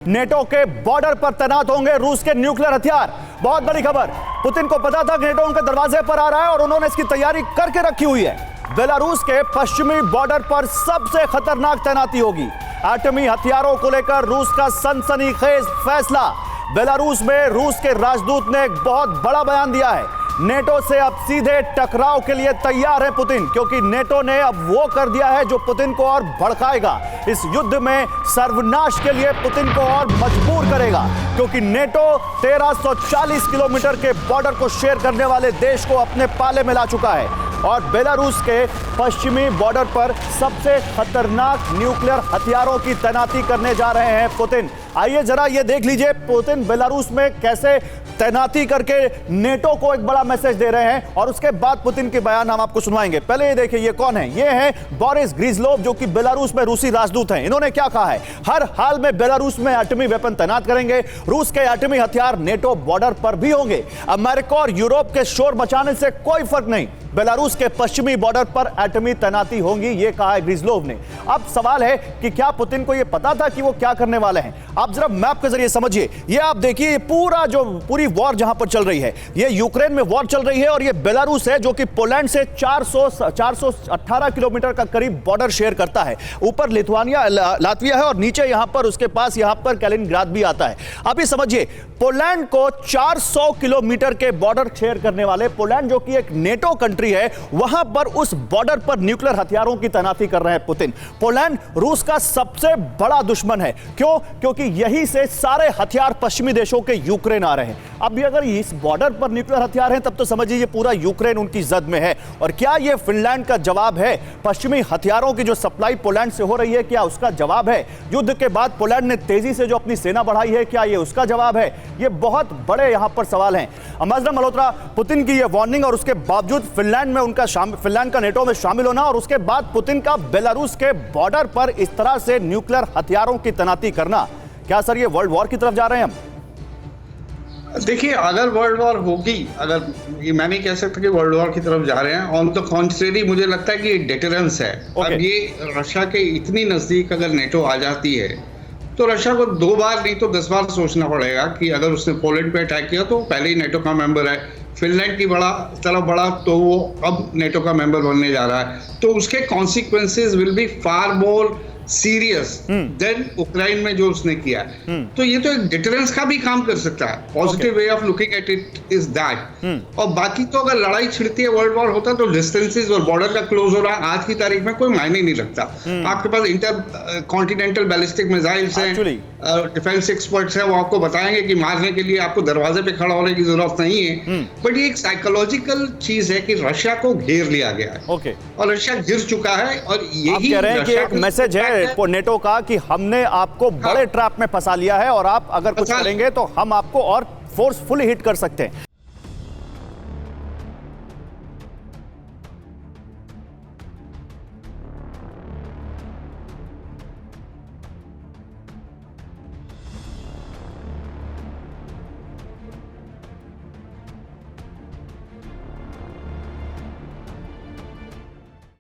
NATO के border पर तैनात होंगे रूस के न्यूक्लियर हथियार। बहुत बड़ी खबर। पुतिन को पता था कि नेटो उनके दरवाजे पर आ रहा है और उन्होंने इसकी तैयारी करके रखी हुई है। बेलारूस के पश्चिमी बॉर्डर पर सबसे खतरनाक तैनाती होगी। एटमी हथियारों को लेकर रूस का सनसनीखेज फैसला। बेलारूस में रूस के राजदूत ने एक बहुत बड़ा बयान दिया है। नेटो से अब सीधे टकराव के लिए तैयार है पुतिन, क्योंकि नेटो ने अब वो कर दिया है जो पुतिन को और भड़काएगा। इस युद्ध में सर्वनाश के लिए पुतिन को और मजबूर करेगा, क्योंकि नेटो 1340 किलोमीटर के बॉर्डर को शेयर करने वाले देश को अपने पाले में ला चुका है और बेलारूस के पश्चिमी बॉर्डर पर सबसे खतरनाक न्यूक्लियर हथियारों की तैनाती करने जा रहे हैं पुतिन। आइए जरा ये देख लीजिए पुतिन बेलारूस में कैसे तैनाती करके नेटो को एक बड़ा मैसेज दे रहे हैं और उसके बाद पुतिन के बयान हम आपको सुनवाएंगे। पहले ये देखिए ये कौन है। ये हैं बोरिस ग्रीजलोव, जो कि बेलारूस में रूसी राजदूत हैं। इन्होंने क्या कहा है, हर हाल में बेलारूस में एटमी वेपन तैनात करेंगे। रूस के एटमी हथियार नेटो बॉर्डर पर भी होंगे। अमेरिका और यूरोप के शोर मचाने से कोई फर्क नहीं, बेलारूस के पश्चिमी बॉर्डर पर एटमी तैनाती होंगी, ये कहा है ग्रीजलोव ने। अब सवाल है कि क्या पुतिन को यह पता था कि वो क्या करने वाले हैं। आप जरा मैप के जरिए समझिए। ये आप देखिए पूरी वॉर जहां पर चल रही है, ये यूक्रेन में वॉर चल रही है और ये बेलारूस है जो कि पोलैंड से 418 किलोमीटर का करीब बॉर्डर शेयर करता है। ऊपर लिथुआनिया लातविया है और नीचे यहां पर उसके पास यहां पर कैलिनिंग्राड भी आता है। अभी समझिए, पोलैंड को 400 किलोमीटर के बॉर्डर शेयर करने वाले पोलैंड, जो कि एक नेटो कंट्री है, वहां पर उस बॉर्डर पर न्यूक्लियर हथियारों की तैनाती कर रहे हैं पुतिन। पोलैंड रूस का सबसे बड़ा दुश्मन है। क्यों? क्योंकि यहीं से सारे हथियार पश्चिमी देशों के यूक्रेन आ रहे हैं। अब भी अगर इस बॉर्डर पर न्यूक्लियर हथियार हैं, तब तो समझिए पूरा यूक्रेन उनकी जद में है। और क्या यह फिनलैंड का जवाब है? पश्चिमी हथियारों की जो सप्लाई पोलैंड से हो रही है, क्या उसका जवाब है? युद्ध के बाद पोलैंड ने तेजी से जो अपनी सेना बढ़ाई है, क्या यह उसका जवाब है? ये बहुत बड़े यहां पर सवाल हैं। अम्बासडर मल्होत्रा, पुतिन की यह वार्निंग और उसके बावजूद फिनलैंड का नेटो में शामिल होना और उसके बाद पुतिन का बेलारूस के बॉर्डर पर इस तरह से न्यूक्लियर हथियारों की तैनाती करना, क्या सर ये वर्ल्ड वॉर की तरफ जा रहे हैं हम? देखिए, अगर वर्ल्ड वॉर होगी, अगर ये मैं नहीं कह सकता कि वर्ल्ड वॉर की तरफ जा रहे हैं। ऑन द कॉन्ट्रेरी मुझे लगता है कि डेटरेंस है। अब ये रशिया के इतनी नजदीक अगर नेटो आ जाती है तो रशिया को 2 बार नहीं तो 10 बार सोचना पड़ेगा कि अगर उसने पोलैंड पे अटैक किया तो पहले ही नेटो का मेंबर है, फिनलैंड की तरफ बढ़ा तो वो अब नेटो का मेंबर बनने जा रहा है, तो उसके consequences will be far more serious than Ukraine में जो उसने किया। तो ये तो एक डिटरेंस का भी काम कर सकता है। Positive way of looking at it is that. और बाकी तो अगर लड़ाई छिड़ती है, वर्ल्ड वॉर होता है, तो डिस्टेंसेस और बॉर्डर का क्लोज हो रहा है आज की तारीख में कोई मायने नहीं रखता। आपके पास इंटर कॉन्टिनेंटल बैलिस्टिक मिसाइल्स हैं, डिफेंस एक्सपर्ट्स हैं, वो आपको बताएंगे कि मारने के लिए आपको दरवाजे पे खड़ा होने की जरूरत नहीं है। बट ये एक साइकोलॉजिकल चीज है कि रशिया को घेर लिया गया है और रशिया घिर चुका है। और यही कह रहे हैं कि एक मैसेज है नेटो का कि हमने आपको बड़े ट्रैप में फंसा लिया है और आप अगर कुछ करेंगे तो हम आपको और फोर्सफुली हिट कर सकते हैं।